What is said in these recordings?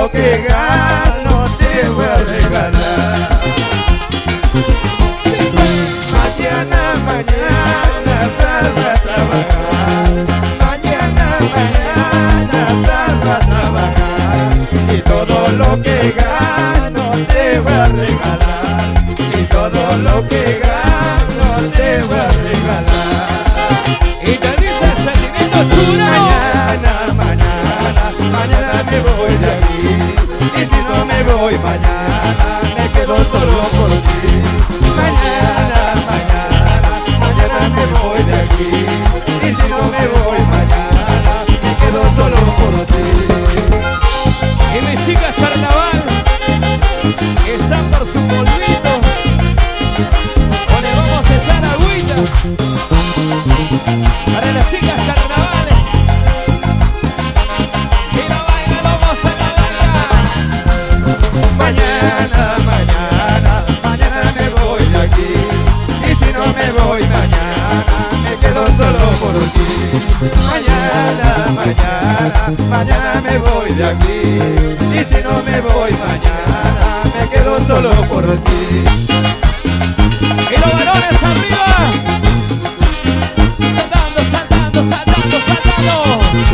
lo que gano te voy a regalar. Mañana, mañana salgo a trabajar. Mañana, mañana salgo a trabajar. Y todo lo que gano te voy a regalar. Y todo lo que gano te voy a regalar. Y te dice el sentimiento chulo. Mañana, mañana, mañana me voy de aquí. Y si no me voy mañana, me quedo solo por ti. Mañana, mañana, mañana me voy de aquí. Y si no me voy mañana, me quedo solo por ti. Y mis chicas carnaval están por su polvito. O le vamos a echar agüita para las chicas carnavales. Y la baila, vamos a la baila. Mañana, mañana, mañana me voy de aquí. Y si no me voy mañana, me quedo solo por ti. Mañana, mañana, mañana me voy de aquí. Y si no me voy mañana, me quedo solo por ti. Y los varones arriba. Saltando, saltando, saltando, saltando.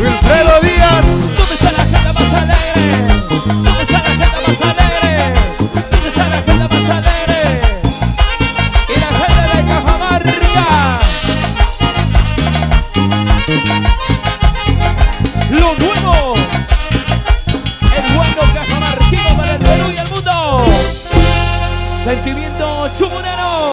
Wilfredo Díaz. ¿Dónde está la gente más alegre? ¿Dónde está la gente más alegre? ¿Dónde está la gente más alegre? Y la gente de Cajamarca. Lo nuevo. El bueno cajamarquino para el Perú y el mundo. Sentimiento chumunero.